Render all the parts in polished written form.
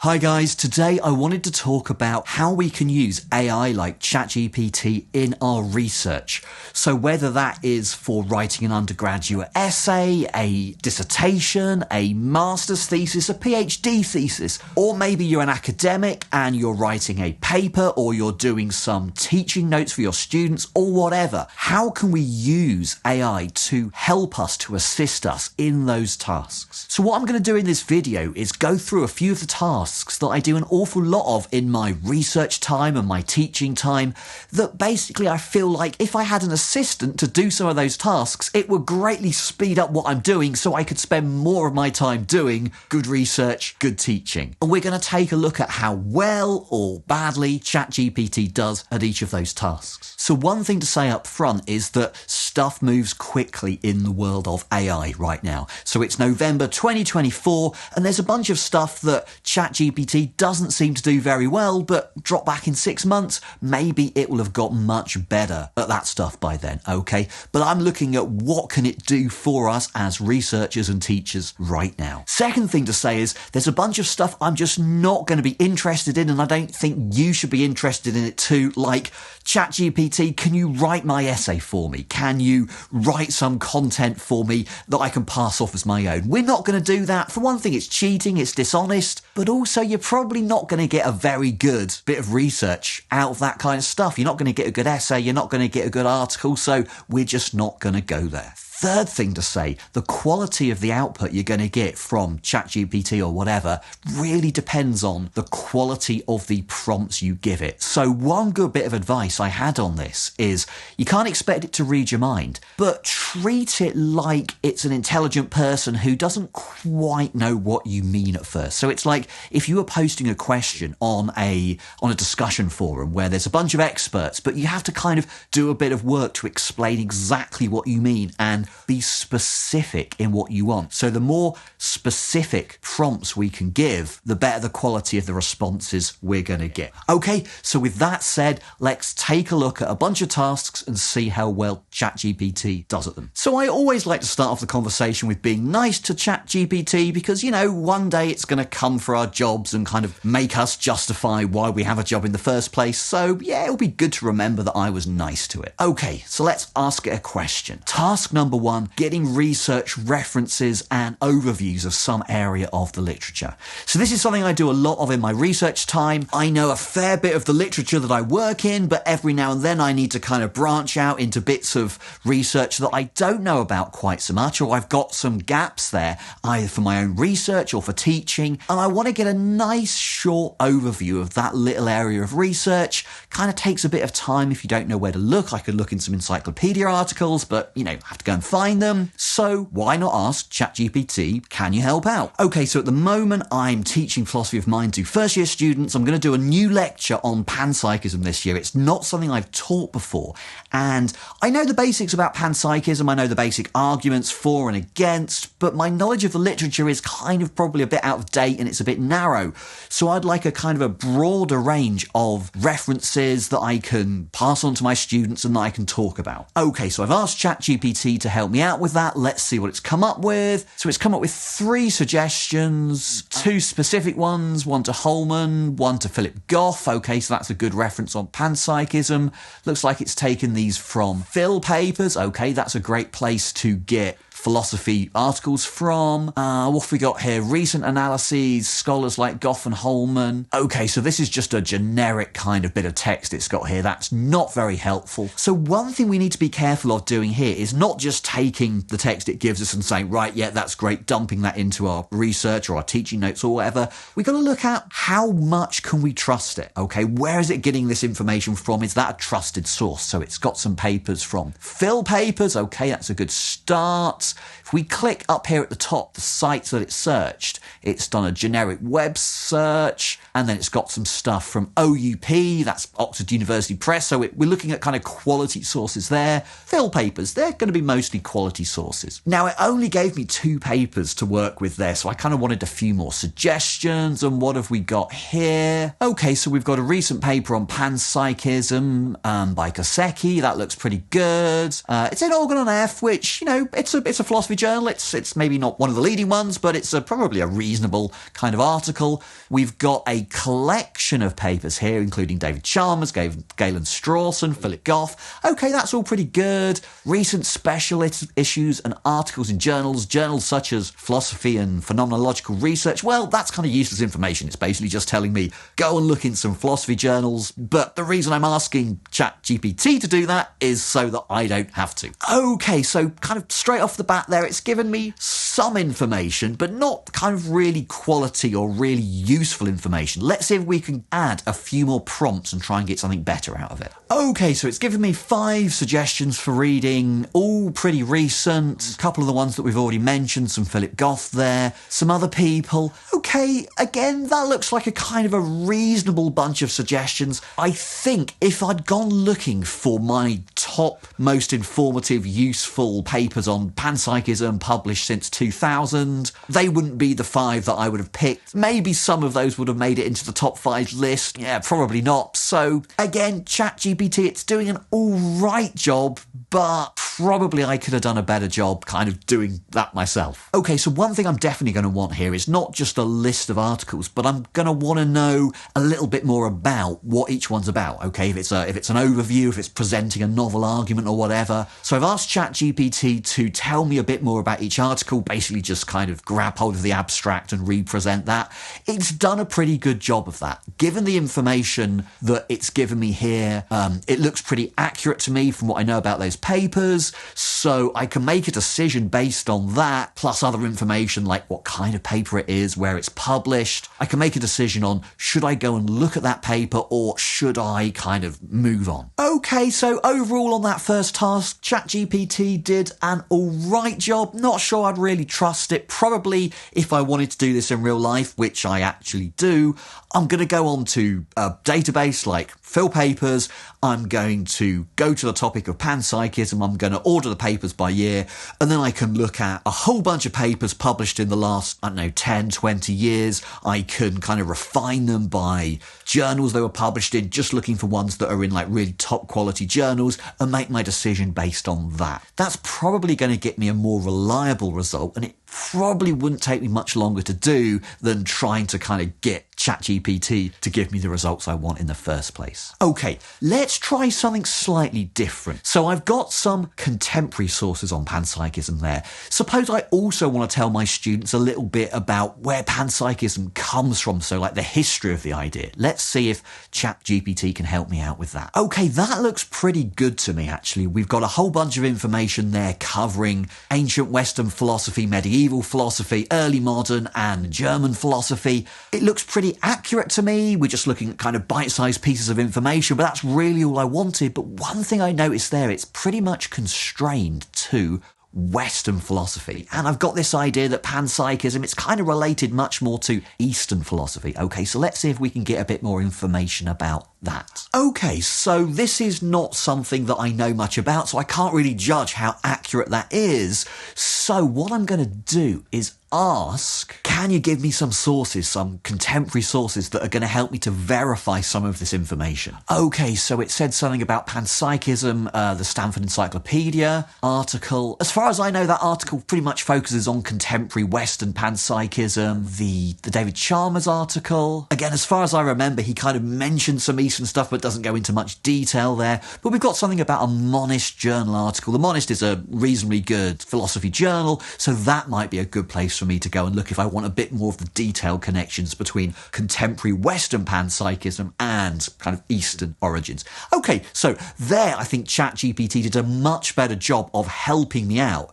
Hi guys, today I wanted to talk about how we can use AI like ChatGPT in our research. So whether that is for writing an undergraduate essay, a dissertation, a master's thesis, a PhD thesis, or maybe you're an academic and you're writing a paper or you're doing some teaching notes for your students or whatever. How can we use AI to help us, to assist us in those tasks? So what I'm going to do in this video is go through a few of the tasks that I do an awful lot of in my research time and my teaching time that basically I feel like if I had an assistant to do some of those tasks, it would greatly speed up what I'm doing so I could spend more of my time doing good research, good teaching. And we're going to take a look at how well or badly ChatGPT does at each of those tasks. So one thing to say up front is that stuff moves quickly in the world of AI right now. So it's November 2024 and there's a bunch of stuff that ChatGPT doesn't seem to do very well, but drop back in 6 months, maybe it will have got much better at that stuff by then, okay? But I'm looking at what can it do for us as researchers and teachers right now. Second thing to say is there's a bunch of stuff I'm just not going to be interested in, and I don't think you should be interested in it too, like ChatGPT, can you write my essay for me? Can you write some content for me that I can pass off as my own? We're not going to do that. For one thing, it's cheating, it's dishonest, but also you're probably not going to get a very good bit of research out of that kind of stuff. You're not going to get a good essay, you're not going to get a good article, so we're just not going to go there. Third thing to say, the quality of the output you're going to get from ChatGPT or whatever really depends on the quality of the prompts you give it. So one good bit of advice I had on this is you can't expect it to read your mind, but treat it like it's an intelligent person who doesn't quite know what you mean at first. So it's like if you were posting a question on a discussion forum where there's a bunch of experts, but you have to kind of do a bit of work to explain exactly what you mean and be specific in what you want. So the more specific prompts we can give, the better the quality of the responses we're going to get. Okay, so with that said, let's take a look at a bunch of tasks and see how well ChatGPT does at them. So I always like to start off the conversation with being nice to ChatGPT because, you know, one day it's going to come for our jobs and kind of make us justify why we have a job in the first place. So yeah, it'll be good to remember that I was nice to it. Okay, so let's ask it a question. Task number 1, getting research references and overviews of some area of the literature. So this is something I do a lot of in my research time. I know a fair bit of the literature that I work in, but every now and then I need to kind of branch out into bits of research that I don't know about quite so much, or I've got some gaps there, either for my own research or for teaching, and I want to get a nice short overview of that little area of research. Kind of takes a bit of time if you don't know where to look. I could look in some encyclopedia articles, but, you know, I have to go and find them. So why not ask ChatGPT, can you help out? Okay, so at the moment I'm teaching philosophy of mind to first year students. I'm going to do a new lecture on panpsychism this year. It's not something I've taught before. And I know the basics about panpsychism. I know the basic arguments for and against, but my knowledge of the literature is kind of probably a bit out of date and it's a bit narrow. So I'd like a kind of a broader range of references that I can pass on to my students and that I can talk about. Okay, so I've asked ChatGPT to help me out with that. Let's see what it's come up with. So it's come up with 3 suggestions, 2 specific ones, one to Holman, one to Philip Goff. Okay, so that's a good reference on panpsychism. Looks like it's taken these from Phil papers. Okay, that's a great place to get philosophy articles from. What have we got here? Recent analyses, scholars like Goff and Holman. Okay, so this is just a generic kind of bit of text it's got here. That's not very helpful. So one thing we need to be careful of doing here is not just taking the text it gives us and saying, right, yeah, that's great, dumping that into our research or our teaching notes or whatever. We've got to look at how much can we trust it? Okay, where is it getting this information from? Is that a trusted source? So it's got some papers from Phil papers. Okay, that's a good start. If we click up here at the top, the sites that it searched, it's done a generic web search. And then it's got some stuff from OUP, that's Oxford University Press. So we're looking at kind of quality sources there. Phil papers, they're going to be mostly quality sources. Now, it only gave me 2 papers to work with there, so I kind of wanted a few more suggestions. And what have we got here? Okay, so we've got a recent paper on panpsychism by Kosecki. That looks pretty good. It's in Organ on F, which, it's a philosophy journal. It's maybe not one of the leading ones, but it's probably a reasonable kind of article. We've got a collection of papers here, including David Chalmers, Galen Strawson, Philip Goff. Okay, that's all pretty good. Recent special issues and articles in journals such as Philosophy and Phenomenological Research. Well, that's kind of useless information. It's basically just telling me, go and look in some philosophy journals. But the reason I'm asking ChatGPT to do that is so that I don't have to. Okay, so kind of straight off the bat there, it's given me some information, but not kind of really quality or really useful information. Let's see if we can add a few more prompts and try and get something better out of it. Okay, so it's given me 5 suggestions for reading, all pretty recent. A couple of the ones that we've already mentioned, some Philip Goff there, some other people. Okay, again, that looks like a kind of a reasonable bunch of suggestions. I think if I'd gone looking for my top most informative, useful papers on panpsychism published since 2000, they wouldn't be the 5 that I would have picked. Maybe some of those would have made it into the top 5 list. Yeah, probably not. So again, ChatGPT, it's doing an all right job, but probably I could have done a better job kind of doing that myself. Okay, so one thing I'm definitely going to want here is not just a list of articles, but I'm going to want to know a little bit more about what each one's about. Okay, if it's an overview, if it's presenting a novel argument or whatever. So I've asked ChatGPT to tell me a bit more about each article, basically just kind of grab hold of the abstract and represent that. It's done a pretty good job of that. Given the information that it's given me here, it looks pretty accurate to me from what I know about those papers, so I can make a decision based on that, plus other information like what kind of paper it is, where it's published. I can make a decision on, should I go and look at that paper or should I kind of move on? Okay, so overall on that first task, ChatGPT did an alright job. Not sure I'd really trust it. Probably if I wanted to do this in real life, which I actually do, I'm going to go on to a database like Phil Papers. I'm going to go to the topic of panpsychism. I'm going to order the papers by year, and then I can look at a whole bunch of papers published in the last, 10, 20 years. I can kind of refine them by journals they were published in, just looking for ones that are in like really top quality journals, and make my decision based on that. That's probably going to get me a more reliable result, and it probably wouldn't take me much longer to do than trying to kind of get ChatGPT to give me the results I want in the first place. Okay, let's try something slightly different. So I've got some contemporary sources on panpsychism there. Suppose I also want to tell my students a little bit about where panpsychism comes from, so like the history of the idea. Let's see if ChatGPT can help me out with that. Okay, that looks pretty good to me actually. We've got a whole bunch of information there covering ancient Western philosophy, medieval philosophy, early modern and German philosophy. It looks pretty accurate to me. We're just looking at kind of bite-sized pieces of information, but that's really all I wanted. But one thing I noticed there, it's pretty much constrained to Western philosophy. And I've got this idea that panpsychism, it's kind of related much more to Eastern philosophy. Okay, so let's see if we can get a bit more information about that. Okay, so this is not something that I know much about, so I can't really judge how accurate that is. So what I'm going to do is ask, can you give me some sources, some contemporary sources that are going to help me to verify some of this information? Okay, so it said something about panpsychism, the Stanford Encyclopedia article. As far as I know, that article pretty much focuses on contemporary Western panpsychism. The David Chalmers article, again, as far as I remember, he kind of mentioned some Eastern stuff, but doesn't go into much detail there. But we've got something about a Monist journal article. The Monist is a reasonably good philosophy journal, so that might be a good place for me to go and look if I want a bit more of the detailed connections between contemporary Western panpsychism and kind of Eastern origins. Okay, so there I think ChatGPT did a much better job of helping me out.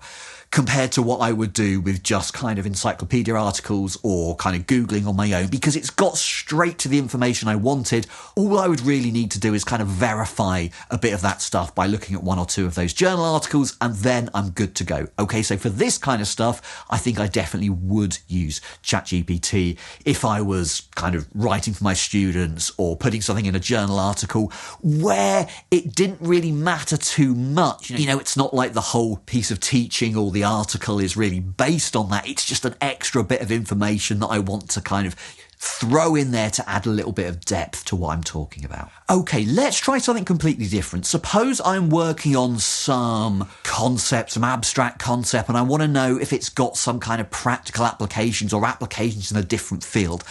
compared to what I would do with just kind of encyclopedia articles or kind of Googling on my own, because it's got straight to the information I wanted. All I would really need to do is kind of verify a bit of that stuff by looking at one or two of those journal articles, and then I'm good to go. Okay, so for this kind of stuff, I think I definitely would use ChatGPT if I was kind of writing for my students or putting something in a journal article where it didn't really matter too much. You know, it's not like the whole piece of teaching or the article is really based on that. It's just an extra bit of information that I want to kind of throw in there to add a little bit of depth to what I'm talking about. Okay, let's try something completely different. Suppose I'm working on some concept, some abstract concept, and I want to know if it's got some kind of practical applications or applications in a different field.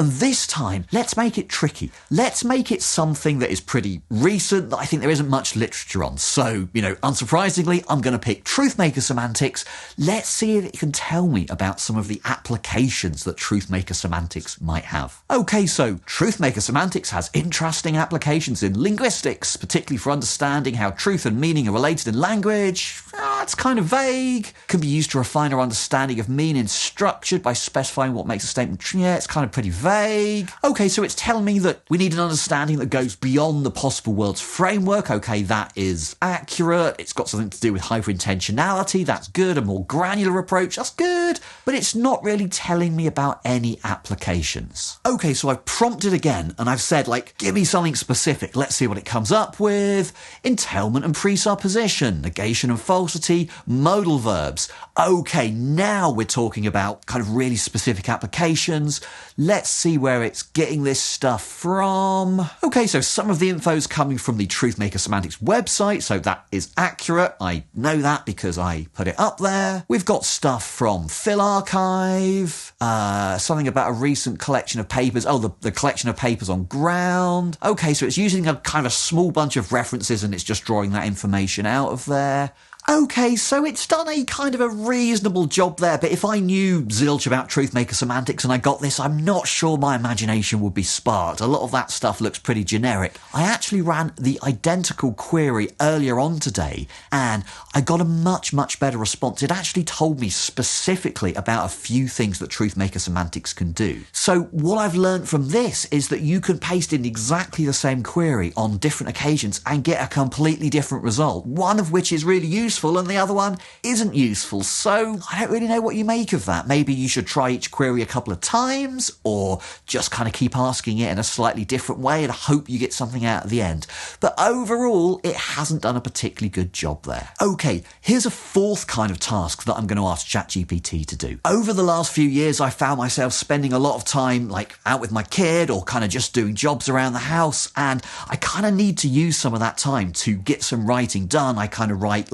And this time, let's make it tricky. Let's make it something that is pretty recent, that I think there isn't much literature on. So, unsurprisingly, I'm going to pick Truthmaker semantics. Let's see if it can tell me about some of the applications that Truthmaker semantics might have. Okay, so Truthmaker semantics has interesting applications in linguistics, particularly for understanding how truth and meaning are related in language. It's kind of vague. Can be used to refine our understanding of meaning structured by specifying what makes a statement true. Yeah, it's kind of pretty vague. Okay, so it's telling me that we need an understanding that goes beyond the possible world's framework. Okay, that is accurate. It's got something to do with hyperintentionality. That's good. A more granular approach. That's good. But it's not really telling me about any applications. Okay, so I've prompted again and I've said, give me something specific. Let's see what it comes up with. Entailment and presupposition, negation and falsity, modal verbs. Okay, now we're talking about kind of really specific applications. Let's see where it's getting this stuff from. Okay, so some of the info is coming from the Truthmaker Semantics website, so that is accurate. I know that because I put it up there. We've got stuff from PhilArchive, something about a recent collection of papers. Oh, the collection of papers on Ground. Okay, so it's using a kind of a small bunch of references and it's just drawing that information out of there. Okay, so it's done a kind of a reasonable job there, but if I knew zilch about Truthmaker semantics and I got this, I'm not sure my imagination would be sparked. A lot of that stuff looks pretty generic. I actually ran the identical query earlier on today, and I got a much, much better response. It actually told me specifically about a few things that Truthmaker semantics can do. So what I've learned from this is that you can paste in exactly the same query on different occasions and get a completely different result, one of which is really useful and the other one isn't useful. So I don't really know what you make of that. Maybe you should try each query a couple of times or just kind of keep asking it in a slightly different way and hope you get something out at the end. But overall, it hasn't done a particularly good job there. Okay, here's a fourth kind of task that I'm going to ask ChatGPT to do. Over the last few years, I found myself spending a lot of time out with my kid or kind of just doing jobs around the house, and I kind of need to use some of that time to get some writing done. I kind of write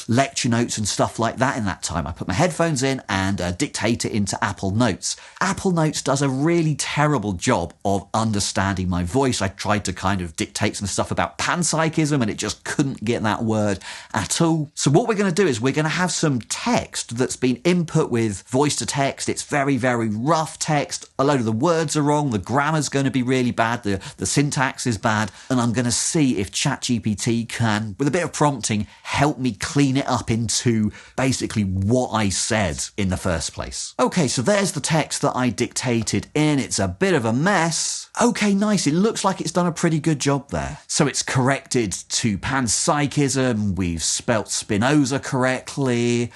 lecture notes and stuff like that in that time. I put my headphones in and dictate it into Apple Notes. Apple Notes does a really terrible job of understanding my voice. I tried to kind of dictate some stuff about panpsychism and it just couldn't get that word at all. So what we're going to do is we're going to have some text that's been input with voice to text. It's very, very rough text. A load of the words are wrong. The grammar's going to be really bad. The syntax is bad. And I'm going to see if ChatGPT can, with a bit of prompting, help me clean it up into basically what I said in the first place. Okay, so there's the text that I dictated in. It's a bit of a mess. Okay, nice. It looks like it's done a pretty good job there. So it's corrected to panpsychism. We've spelt Spinoza correctly.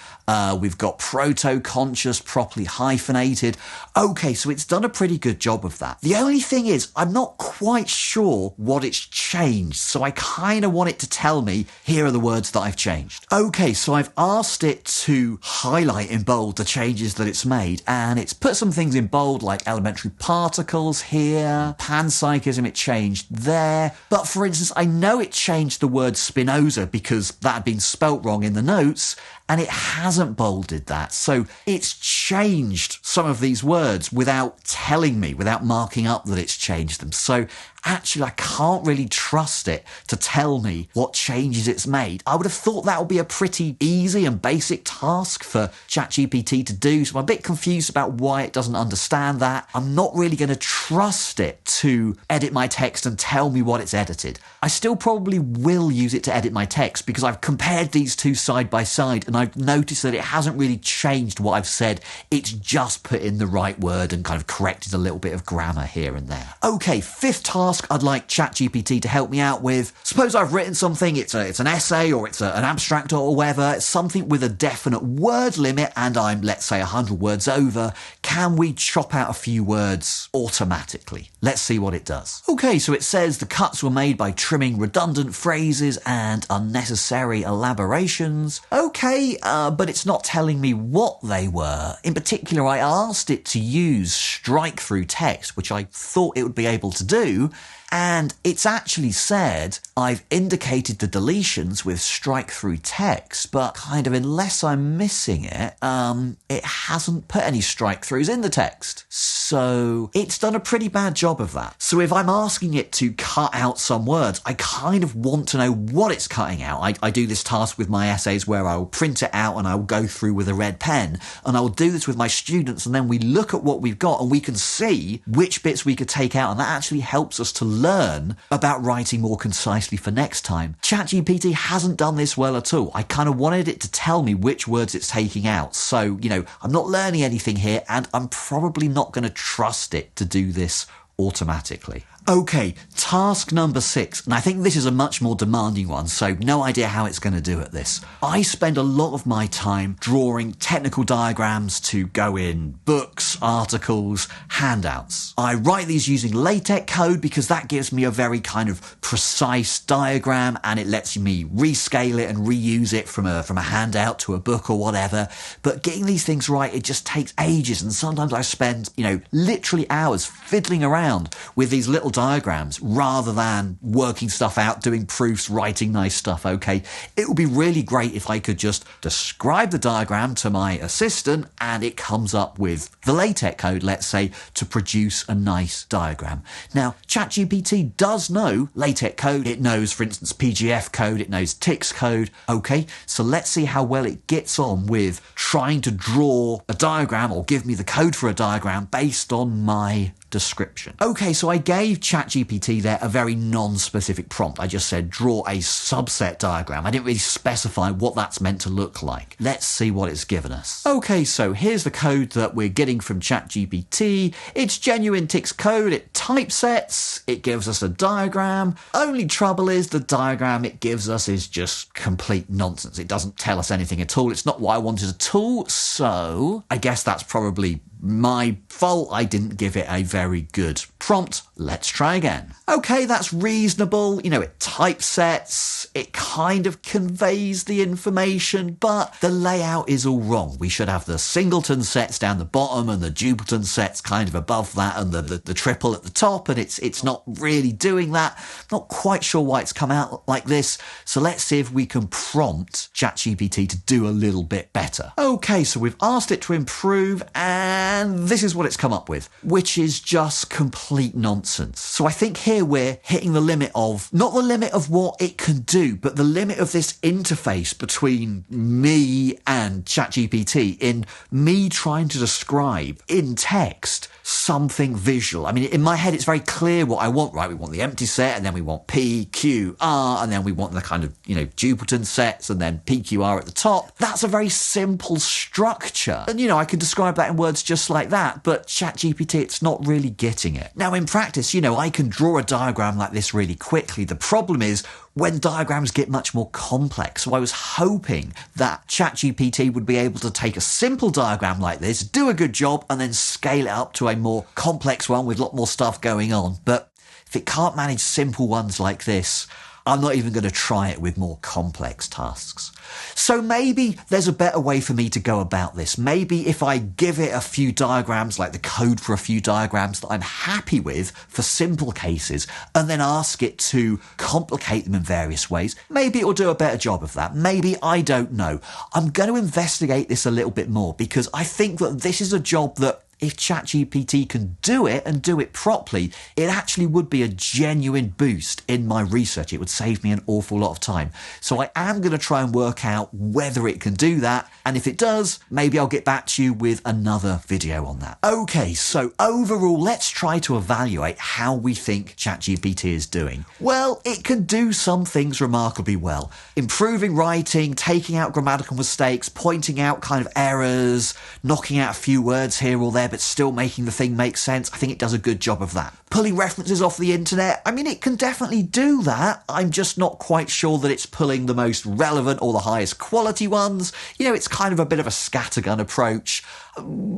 We've got proto-conscious properly hyphenated. Okay, so it's done a pretty good job of that. The only thing is, I'm not quite sure what it's changed. So I kind of want it to tell me, here are the words that I've changed. Okay, so I've asked it to highlight in bold the changes that it's made, and it's put some things in bold like elementary particles here, panpsychism it changed there. But for instance, I know it changed the word Spinoza because that had been spelt wrong in the notes, and it hasn't bolded that. So it's changed some of these words without telling me, without marking up that it's changed them. So actually, I can't really trust it to tell me what changes it's made. I would have thought that would be a pretty easy and basic task for ChatGPT to do. So I'm a bit confused about why it doesn't understand that. I'm not really going to trust it to edit my text and tell me what it's edited. I still probably will use it to edit my text because I've compared these two side by side and I've noticed that it hasn't really changed what I've said. It's just put in the right word and kind of corrected a little bit of grammar here and there. Okay, fifth task I'd like ChatGPT to help me out with. Suppose I've written something, it's an essay or it's an abstract or whatever, it's something with a definite word limit and I'm, let's say, 100 words over. Can we chop out a few words automatically? Let's see what it does. Okay, so it says the cuts were made by trimming redundant phrases and unnecessary elaborations. Okay, but it's not telling me what they were. In particular, I asked it to use strike-through text, which I thought it would be able to do, and it's actually said I've indicated the deletions with strike-through text, but kind of unless I'm missing it, it hasn't put any strike-throughs in the text. So it's done a pretty bad job of that. So if I'm asking it to cut out some words, I kind of want to know what it's cutting out. I do this task with my essays where I'll print it out and I'll go through with a red pen, and I'll do this with my students, and then we look at what we've got and we can see which bits we could take out, and that actually helps us to learn about writing more concisely for next time. ChatGPT hasn't done this well at all. I kind of wanted it to tell me which words it's taking out. So, I'm not learning anything here, and I'm probably not going to trust it to do this automatically. Okay, task number 6, and I think this is a much more demanding one, so no idea how it's going to do at this. I spend a lot of my time drawing technical diagrams to go in books, articles, handouts. I write these using LaTeX code because that gives me a very kind of precise diagram and it lets me rescale it and reuse it from a handout to a book or whatever. But getting these things right, it just takes ages, and sometimes I spend, literally hours fiddling around with these little diagrams rather than working stuff out, doing proofs, writing nice stuff. Okay, it would be really great if I could just describe the diagram to my assistant and it comes up with the LaTeX code, let's say, to produce a nice diagram. Now, ChatGPT does know LaTeX code. It knows, for instance, PGF code. It knows TIX code. Okay, so let's see how well it gets on with trying to draw a diagram or give me the code for a diagram based on my description. Okay, so I gave ChatGPT there a very non-specific prompt. I just said, draw a subset diagram. I didn't really specify what that's meant to look like. Let's see what it's given us. Okay, so here's the code that we're getting from ChatGPT. It's genuine TIX code. It typesets. It gives us a diagram. Only trouble is the diagram it gives us is just complete nonsense. It doesn't tell us anything at all. It's not what I wanted at all. So I guess that's probably my fault. I didn't give it a very good prompt. Let's try again. Okay, that's reasonable. It typesets, it kind of conveys the information, but the layout is all wrong. We should have the singleton sets down the bottom and the dupleton sets kind of above that and the triple at the top, and it's not really doing that. Not quite sure why it's come out like this, so let's see if we can prompt ChatGPT to do a little bit better. Okay, so we've asked it to improve, and this is what it's come up with, which is just complete nonsense. So I think here we're hitting the limit of, not the limit of what it can do, but the limit of this interface between me and ChatGPT in me trying to describe in text something visual. I mean, in my head, it's very clear what I want, right? We want the empty set, and then we want P, Q, R, and then we want the kind of, dupleton sets, and then P, Q, R at the top. That's a very simple structure. And, I can describe that in words just like that, but ChatGPT, it's not really getting it. Now, in practice, I can draw a diagram like this really quickly. The problem is when diagrams get much more complex. So I was hoping that ChatGPT would be able to take a simple diagram like this, do a good job, and then scale it up to a more complex one with a lot more stuff going on. But if it can't manage simple ones like this, I'm not even going to try it with more complex tasks. So maybe there's a better way for me to go about this. Maybe if I give it a few diagrams, like the code for a few diagrams that I'm happy with for simple cases, and then ask it to complicate them in various ways, maybe it will do a better job of that. Maybe, I don't know. I'm going to investigate this a little bit more because I think that this is a job that if ChatGPT can do it and do it properly, it actually would be a genuine boost in my research. It would save me an awful lot of time. So I am going to try and work out whether it can do that. And if it does, maybe I'll get back to you with another video on that. Okay, so overall, let's try to evaluate how we think ChatGPT is doing. Well, it can do some things remarkably well. Improving writing, taking out grammatical mistakes, pointing out kind of errors, knocking out a few words here or there, but still making the thing make sense. I think it does a good job of that. Pulling references off the internet, I mean, it can definitely do that. I'm just not quite sure that it's pulling the most relevant or the highest quality ones. You know, it's kind of a bit of a scattergun approach.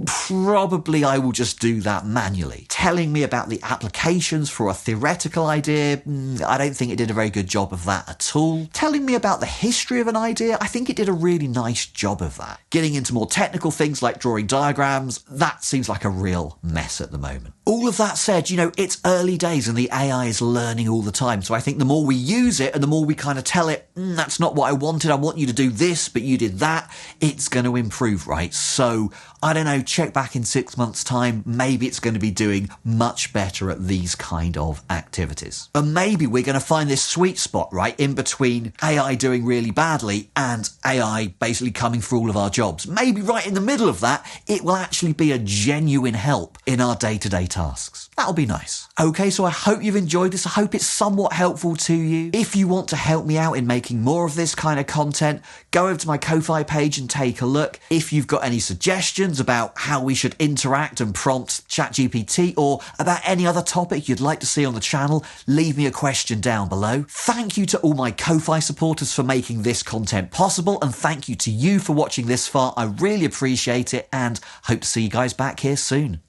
Probably I will just do that manually. Telling me about the applications for a theoretical idea, I don't think it did a very good job of that at all. Telling me about the history of an idea, I think it did a really nice job of that. Getting into more technical things like drawing diagrams, that seems like a real mess at the moment. All of that said, you know, it's early days and the AI is learning all the time. So I think the more we use it and the more we kind of tell it, that's not what I wanted. I want you to do this, but you did that. It's going to improve, right? So I don't know, check back in 6 months' time. Maybe it's going to be doing much better at these kind of activities. And maybe we're going to find this sweet spot, right, in between AI doing really badly and AI basically coming for all of our jobs. Maybe right in the middle of that, it will actually be a genuine help in our day-to-day tasks. That'll be nice. Okay, so I hope you've enjoyed this. I hope it's somewhat helpful to you. If you want to help me out in making more of this kind of content, go over to my Ko-Fi page and take a look. If you've got any suggestions about how we should interact and prompt ChatGPT or about any other topic you'd like to see on the channel, leave me a question down below. Thank you to all my Ko-Fi supporters for making this content possible, and thank you to you for watching this far. I really appreciate it and hope to see you guys back here soon.